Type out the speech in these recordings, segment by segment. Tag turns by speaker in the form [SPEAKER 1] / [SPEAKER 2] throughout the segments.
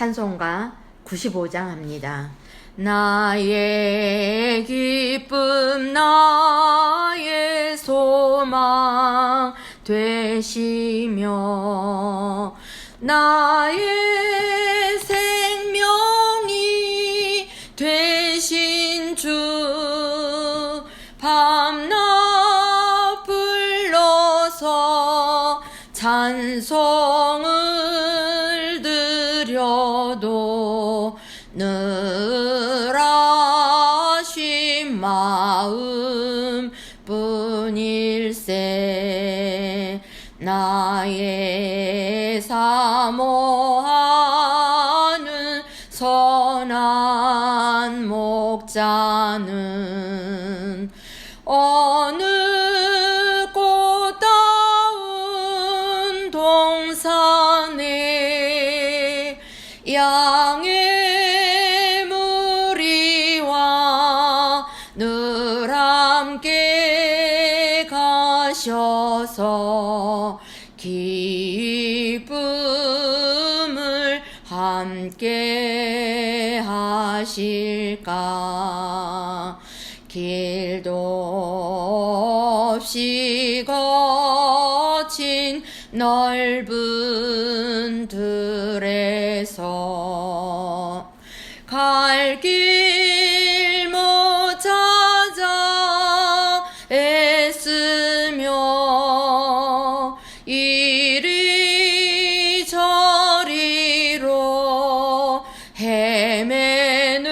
[SPEAKER 1] 찬송가 95장 합니다. 나의 기쁨 나의 소망 되시며 나의 생명이 되신 주 밤낮 불러서 찬송을 드려도 늘 아쉬운 마음 뿐일세. 나의 사모하는 선한 목자는 어느 꽃다운 동산에 양의 무리와 늘 함께 가셔서 기쁨을 함께 하실까. 길도 없이 거친 넓은 들에서 갈 길 못 찾아 애쓰며 이리저리로 헤매는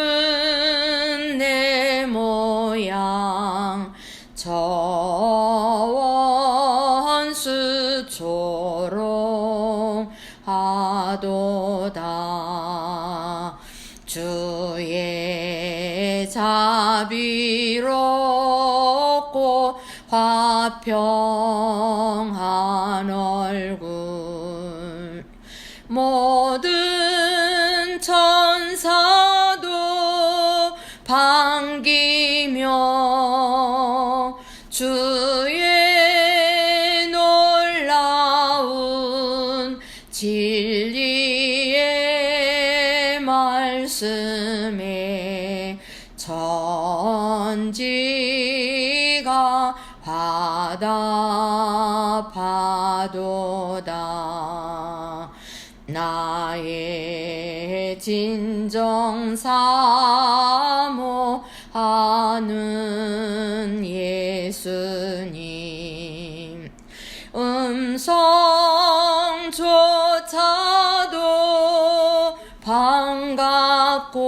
[SPEAKER 1] 내 모양 저 원수처럼 하도다. 주의 자비롭고 화평한 얼굴 모든 천사도 반기며 주의 놀라운 진리의 말씀에 천지가 화답하도다. 나의 진정 사모하는 예수님 음성조차도 반갑고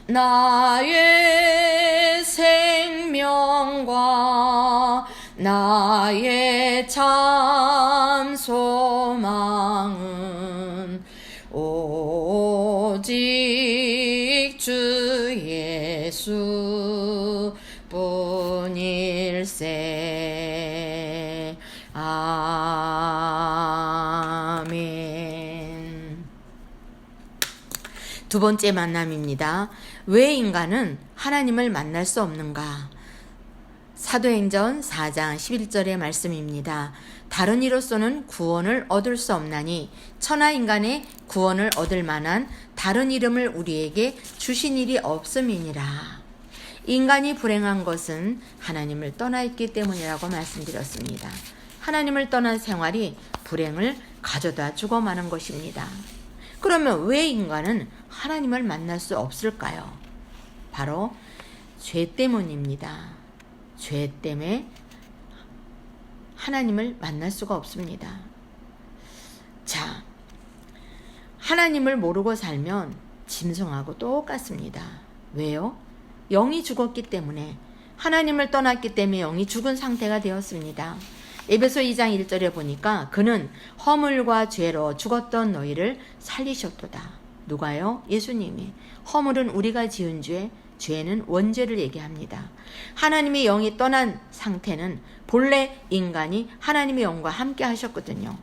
[SPEAKER 1] 나의 생명과 나의 참 소망은 오직 주 예수 뿐일세. 아멘. 두 번째 만남입니다. 왜 인간은 하나님을 만날 수 없는가? 사도행전 4장 11절의 말씀입니다. 다른 이로서는 구원을 얻을 수 없나니 천하 인간의 구원을 얻을 만한 다른 이름을 우리에게 주신 일이 없음이니라. 인간이 불행한 것은 하나님을 떠나 있기 때문이라고 말씀드렸습니다. 하나님을 떠난 생활이 불행을 가져다 주고 마는 것입니다. 그러면 왜 인간은 하나님을 만날 수 없을까요? 바로 죄 때문입니다. 죄 때문에 하나님을 만날 수가 없습니다. 자, 하나님을 모르고 살면 짐승하고 똑같습니다. 왜요? 영이 죽었기 때문에, 하나님을 떠났기 때문에 영이 죽은 상태가 되었습니다. 에베소 2장 1절에 보니까 그는 허물과 죄로 죽었던 너희를 살리셨도다. 누가요? 예수님이. 허물은 우리가 지은 죄, 죄는 원죄를 얘기합니다. 하나님의 영이 떠난 상태는 본래 인간이 하나님의 영과 함께 하셨거든요.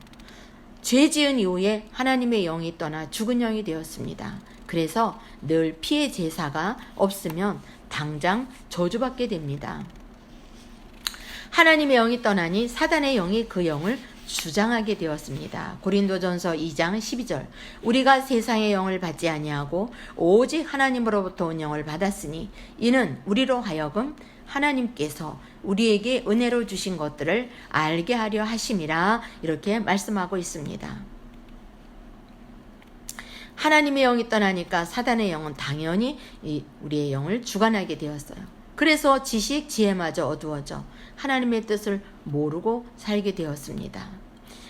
[SPEAKER 1] 죄 지은 이후에 하나님의 영이 떠나 죽은 영이 되었습니다. 그래서 늘 피해 제사가 없으면 당장 저주받게 됩니다. 하나님의 영이 떠나니 사단의 영이 그 영을 주장하게 되었습니다. 고린도전서 2장 12절 우리가 세상의 영을 받지 아니하고 오직 하나님으로부터 온 영을 받았으니 이는 우리로 하여금 하나님께서 우리에게 은혜로 주신 것들을 알게 하려 하심이라 이렇게 말씀하고 있습니다. 하나님의 영이 떠나니까 사단의 영은 당연히 우리의 영을 주관하게 되었어요. 그래서 지식, 지혜마저 어두워져 하나님의 뜻을 모르고 살게 되었습니다.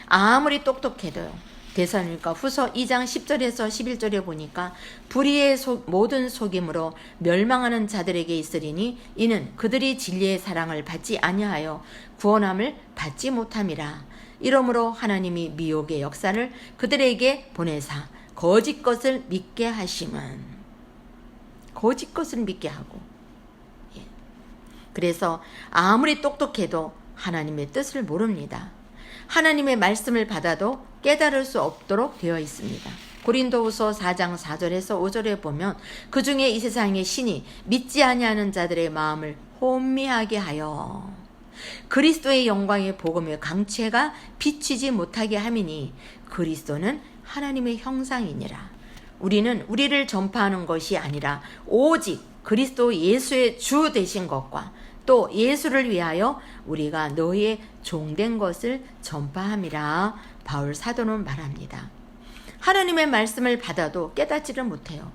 [SPEAKER 1] 아무리 똑똑해도요. 데살로니가 후서 2장 10절에서 11절에 보니까 불의의 모든 속임으로 멸망하는 자들에게 있으리니 이는 그들이 진리의 사랑을 받지 아니하여 구원함을 받지 못함이라. 이러므로 하나님이 미혹의 역사를 그들에게 보내사 거짓 것을 믿게 하심은 거짓 것을 믿게 하고 그래서 아무리 똑똑해도 하나님의 뜻을 모릅니다. 하나님의 말씀을 받아도 깨달을 수 없도록 되어 있습니다. 고린도후서 4장 4절에서 5절에 보면 그 중에 이 세상의 신이 믿지 아니하는 자들의 마음을 혼미하게 하여 그리스도의 영광의 복음의 강체가 비치지 못하게 함이니 그리스도는 하나님의 형상이니라. 우리는 우리를 전파하는 것이 아니라 오직 그리스도 예수의 주 되신 것과 또 예수를 위하여 우리가 너희의 종된 것을 전파함이라 바울 사도는 말합니다. 하나님의 말씀을 받아도 깨닫지를 못해요.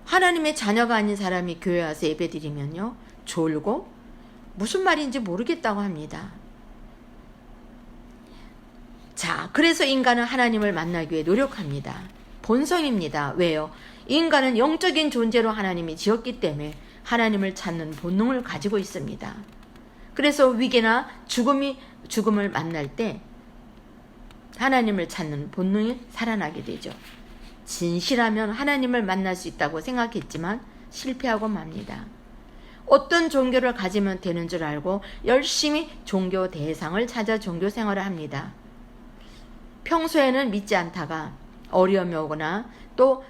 [SPEAKER 1] 하나님의 자녀가 아닌 사람이 교회 와서 예배드리면요 졸고 무슨 말인지 모르겠다고 합니다. 자, 그래서 인간은 하나님을 만나기 위해 노력합니다. 본성입니다. 왜요? 인간은 영적인 존재로 하나님이 지었기 때문에 하나님을 찾는 본능을 가지고 있습니다. 그래서 위기나 죽음을 만날 때 하나님을 찾는 본능이 살아나게 되죠. 진실하면 하나님을 만날 수 있다고 생각했지만 실패하고 맙니다. 어떤 종교를 가지면 되는 줄 알고 열심히 종교 대상을 찾아 종교 생활을 합니다. 평소에는 믿지 않다가 어려움이 오거나 또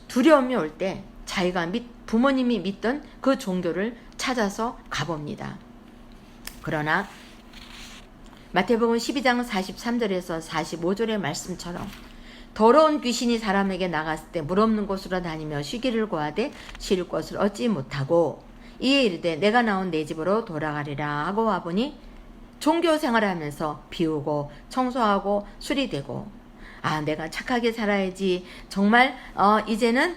[SPEAKER 1] 두려움이 올 때 자기가 부모님이 믿던 그 종교를 찾아서 가봅니다. 그러나 마태복음 12장 43절에서 45절의 말씀처럼 더러운 귀신이 사람에게 나갔을 때 물 없는 곳으로 다니며 쉬기를 구하되 쉴 것을 얻지 못하고 이에 이르되 내가 나온 내 집으로 돌아가리라 하고 와보니 종교 생활을 하면서 비우고 청소하고 수리되고 내가 착하게 살아야지 정말 이제는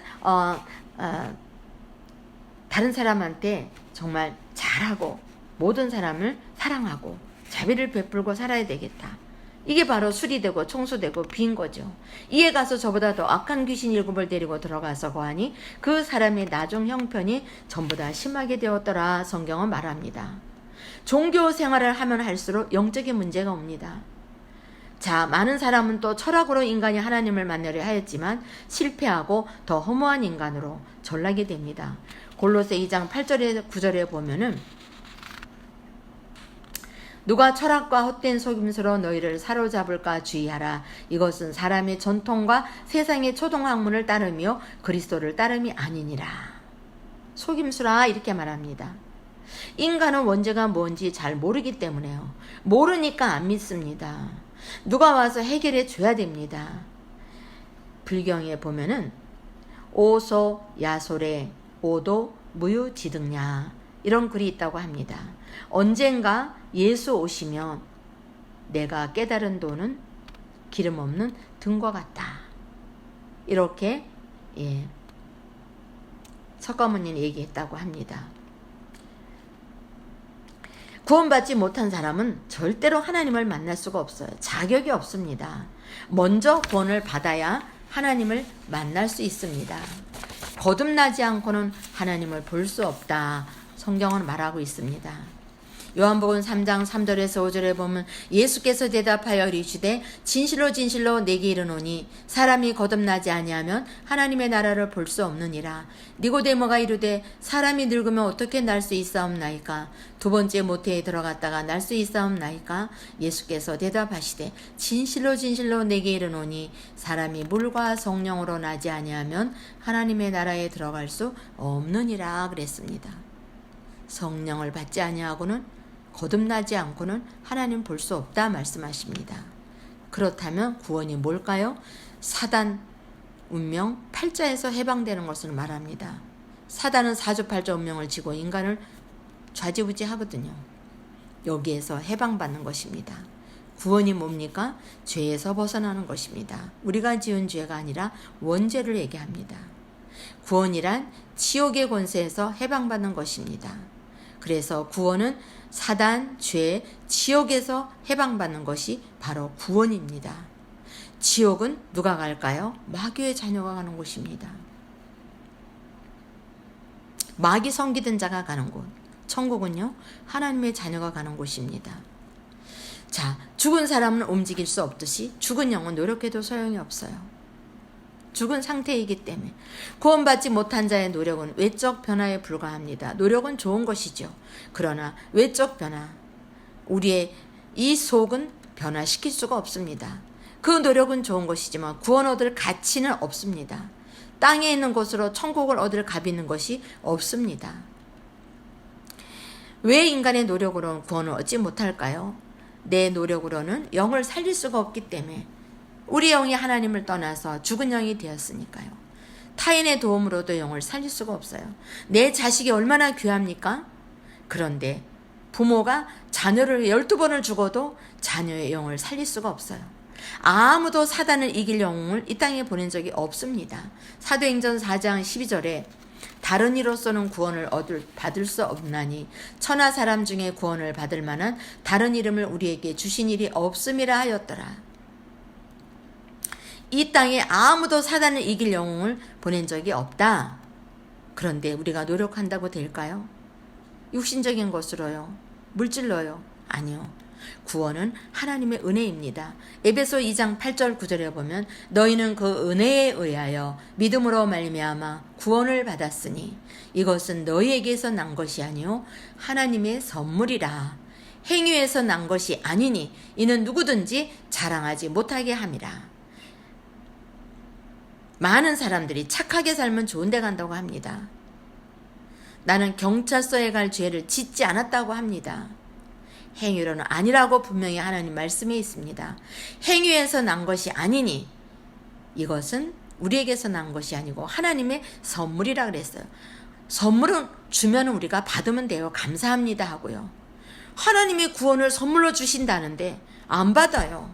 [SPEAKER 1] 다른 사람한테 정말 잘하고 모든 사람을 사랑하고 자비를 베풀고 살아야 되겠다. 이게 바로 수리되고 청소되고 빈 거죠. 이에 가서 저보다 더 악한 귀신 7을 데리고 들어가서 거하니 그 사람의 나중 형편이 전보다 심하게 되었더라. 성경은 말합니다. 종교 생활을 하면 할수록 영적인 문제가 옵니다. 자, 많은 사람은 또 철학으로 인간이 하나님을 만나려 하였지만 실패하고 더 허무한 인간으로 전락이 됩니다. 골로새 2장 8절에 9절에 보면은 누가 철학과 헛된 속임수로 너희를 사로잡을까 주의하라. 이것은 사람의 전통과 세상의 초등학문을 따르며 그리스도를 따름이 아니니라. 속임수라 이렇게 말합니다. 인간은 원죄가 뭔지 잘 모르기 때문에요. 모르니까 안 믿습니다. 누가 와서 해결해 줘야 됩니다. 불경에 보면은 오소 야솔에 오도 무유지등냐 이런 글이 있다고 합니다. 언젠가 예수 오시면 내가 깨달은 도는 기름 없는 등과 같다. 이렇게 석가모니는 얘기했다고 합니다. 구원받지 못한 사람은 절대로 하나님을 만날 수가 없어요. 자격이 없습니다. 먼저 구원을 받아야 하나님을 만날 수 있습니다. 거듭나지 않고는 하나님을 볼 수 없다. 성경은 말하고 있습니다. 요한복음 3장 3절에서 5절에 보면 예수께서 대답하여 이르시되 진실로 진실로 내게 이르노니 사람이 거듭나지 아니하면 하나님의 나라를 볼 수 없느니라. 니고데모가 이르되 사람이 늙으면 어떻게 날 수 있사옵나이까? 두 번째 모태에 들어갔다가 날 수 있사옵나이까? 예수께서 대답하시되 진실로 진실로 내게 이르노니 사람이 물과 성령으로 나지 아니하면 하나님의 나라에 들어갈 수 없느니라 그랬습니다. 성령을 받지 아니하고는 거듭나지 않고는 하나님 볼 수 없다 말씀하십니다. 그렇다면 구원이 뭘까요? 사단 운명 8자에서 해방되는 것을 말합니다. 사단은 사주팔자 운명을 지고 인간을 좌지우지하거든요. 여기에서 해방받는 것입니다. 구원이 뭡니까? 죄에서 벗어나는 것입니다. 우리가 지은 죄가 아니라 원죄를 얘기합니다. 구원이란 지옥의 권세에서 해방받는 것입니다. 그래서 구원은 사단, 죄, 지옥에서 해방받는 것이 바로 구원입니다. 지옥은 누가 갈까요? 마귀의 자녀가 가는 곳입니다. 마귀 섬기던 자가 가는 곳. 천국은요, 하나님의 자녀가 가는 곳입니다. 자, 죽은 사람은 움직일 수 없듯이 죽은 영은 노력해도 소용이 없어요. 죽은 상태이기 때문에 구원받지 못한 자의 노력은 외적 변화에 불과합니다. 노력은 좋은 것이죠. 그러나 외적 변화, 우리의 이 속은 변화시킬 수가 없습니다. 그 노력은 좋은 것이지만 구원 얻을 가치는 없습니다. 땅에 있는 곳으로 천국을 얻을 값이 있는 것이 없습니다. 왜 인간의 노력으로는 구원을 얻지 못할까요? 내 노력으로는 영을 살릴 수가 없기 때문에 우리 영이 하나님을 떠나서 죽은 영이 되었으니까요. 타인의 도움으로도 영을 살릴 수가 없어요. 내 자식이 얼마나 귀합니까? 그런데 부모가 자녀를 12번을 죽어도 자녀의 영을 살릴 수가 없어요. 아무도 사단을 이길 영웅을 이 땅에 보낸 적이 없습니다. 사도행전 4장 12절에 다른 이로서는 구원을 받을 수 없나니 천하 사람 중에 구원을 받을 만한 다른 이름을 우리에게 주신 일이 없음이라 하였더라. 이 땅에 아무도 사단을 이길 영웅을 보낸 적이 없다. 그런데 우리가 노력한다고 될까요? 육신적인 것으로요? 물질로요? 아니요. 구원은 하나님의 은혜입니다. 에베소 2장 8절 9절에 보면 너희는 그 은혜에 의하여 믿음으로 말미암아 구원을 받았으니 이것은 너희에게서 난 것이 아니요 하나님의 선물이라. 행위에서 난 것이 아니니 이는 누구든지 자랑하지 못하게 함이라. 많은 사람들이 착하게 살면 좋은 데 간다고 합니다. 나는 경찰서에 갈 죄를 짓지 않았다고 합니다. 행위로는 아니라고 분명히 하나님 말씀에 있습니다. 행위에서 난 것이 아니니 이것은 우리에게서 난 것이 아니고 하나님의 선물이라 그랬어요. 선물은 주면 우리가 받으면 돼요. 감사합니다 하고요. 하나님이 구원을 선물로 주신다는데 안 받아요.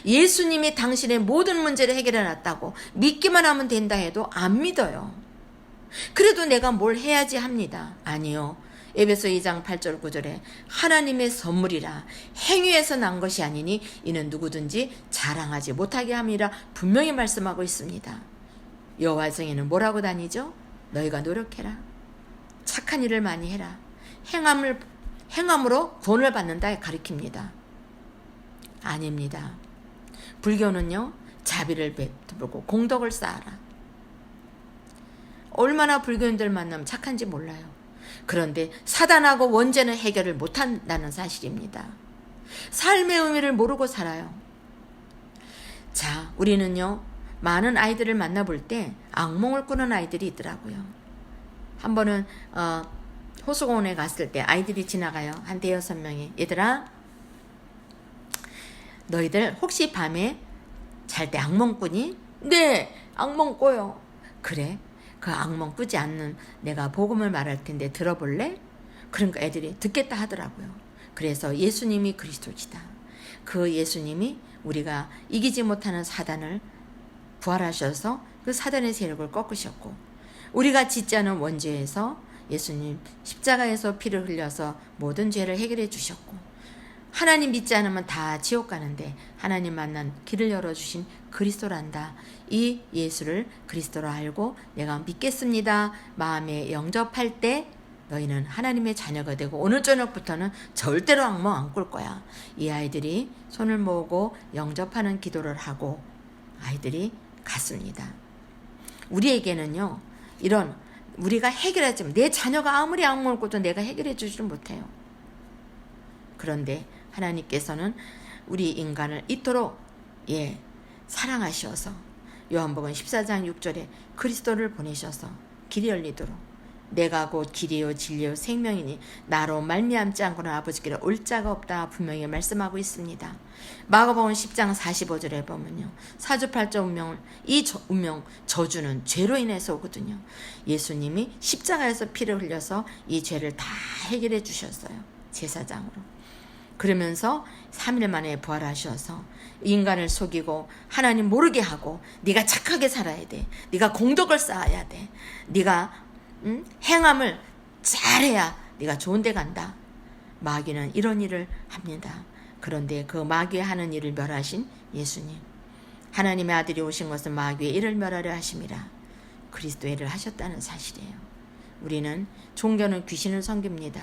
[SPEAKER 1] 예수님이 당신의 모든 문제를 해결해 놨다고 믿기만 하면 된다 해도 안 믿어요. 그래도 내가 뭘 해야지 합니다. 아니요. 에베소 2장 8절 9절에 하나님의 선물이라 행위에서 난 것이 아니니 이는 누구든지 자랑하지 못하게 함이라 분명히 말씀하고 있습니다. 여호와성에는 뭐라고 다니죠? 너희가 노력해라. 착한 일을 많이 해라. 행함으로 구원을 받는다 가르칩니다. 아닙니다. 불교는요, 자비를 베풀고 공덕을 쌓아라. 얼마나 불교인들 만나면 착한지 몰라요. 그런데 사단하고 원죄는 해결을 못한다는 사실입니다. 삶의 의미를 모르고 살아요. 자, 우리는요, 많은 아이들을 만나볼 때 악몽을 꾸는 아이들이 있더라고요. 한 번은 호수공원에 갔을 때 아이들이 지나가요. 한 5-6명이. 얘들아, 너희들 혹시 밤에 잘 때 악몽 꾸니? 네, 악몽 꿔요. 그래, 그 악몽 꾸지 않는 내가 복음을 말할 텐데 들어볼래? 그러니까 애들이 듣겠다 하더라고요. 그래서 예수님이 그리스도시다. 그 예수님이 우리가 이기지 못하는 사단을 부활하셔서 그 사단의 세력을 꺾으셨고, 우리가 짓지 않은 원죄에서 예수님 십자가에서 피를 흘려서 모든 죄를 해결해 주셨고, 하나님 믿지 않으면 다 지옥 가는데 하나님 만난 길을 열어주신 그리스도란다. 이 예수를 그리스도로 알고 내가 믿겠습니다. 마음에 영접할 때 너희는 하나님의 자녀가 되고 오늘 저녁부터는 절대로 악몽 안 꿀 거야. 이 아이들이 손을 모으고 영접하는 기도를 하고 아이들이 갔습니다. 우리에게는요, 이런 우리가 해결하지만 내 자녀가 아무리 악몽을 꿔도 내가 해결해 주지를 못해요. 그런데 하나님께서는 우리 인간을 이토록 사랑하셔서 요한복음 14장 6절에 그리스도를 보내셔서 길이 열리도록 내가 곧 길이요 진리요 생명이니 나로 말미암지 않고는 아버지께로 올 자가 없다 분명히 말씀하고 있습니다. 마가복음 10장 45절에 보면요. 사주팔자 운명을 이 운명 저주는 죄로 인해서 오거든요. 예수님이 십자가에서 피를 흘려서 이 죄를 다 해결해 주셨어요. 제사장으로. 그러면서 3일 만에 부활하셔서 인간을 속이고 하나님 모르게 하고 네가 착하게 살아야 돼. 네가 공덕을 쌓아야 돼. 네가 행함을 잘해야 네가 좋은 데 간다. 마귀는 이런 일을 합니다. 그런데 그 마귀의 하는 일을 멸하신 예수님. 하나님의 아들이 오신 것은 마귀의 일을 멸하려 하심이라. 그리스도의 일을 하셨다는 사실이에요. 우리는 종교는 귀신을 섬깁니다.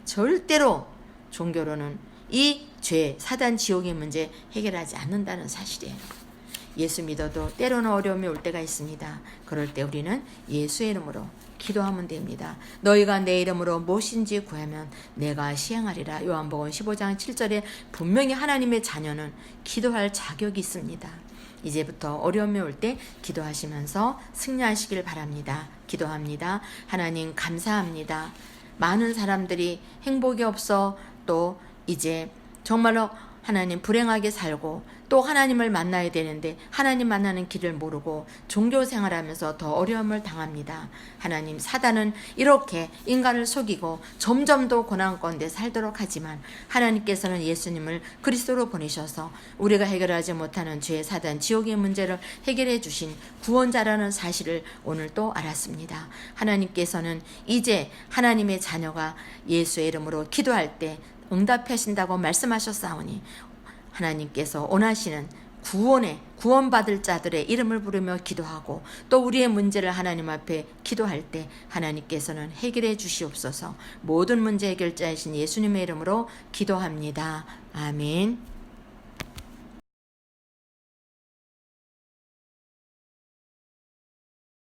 [SPEAKER 1] 절대로 종교로는 이 죄, 사단 지옥의 문제 해결하지 않는다는 사실이에요. 예수 믿어도 때로는 어려움이 올 때가 있습니다. 그럴 때 우리는 예수의 이름으로 기도하면 됩니다. 너희가 내 이름으로 무엇인지 구하면 내가 시행하리라. 요한복음 15장 7절에 분명히 하나님의 자녀는 기도할 자격이 있습니다. 이제부터 어려움이 올 때 기도하시면서 승리하시길 바랍니다. 기도합니다. 하나님 감사합니다. 많은 사람들이 행복이 없어 또 이제 정말로 하나님 불행하게 살고 또 하나님을 만나야 되는데 하나님 만나는 길을 모르고 종교 생활하면서 더 어려움을 당합니다. 하나님 사단은 이렇게 인간을 속이고 점점 더 고난 가운데 살도록 하지만 하나님께서는 예수님을 그리스도로 보내셔서 우리가 해결하지 못하는 죄, 사단, 지옥의 문제를 해결해 주신 구원자라는 사실을 오늘 또 알았습니다. 하나님께서는 이제 하나님의 자녀가 예수의 이름으로 기도할 때 응답하신다고 말씀하셨사오니 하나님께서 원하시는 구원받을 자들의 이름을 부르며 기도하고 또 우리의 문제를 하나님 앞에 기도할 때 하나님께서는 해결해 주시옵소서. 모든 문제 해결자이신 예수님의 이름으로 기도합니다. 아멘.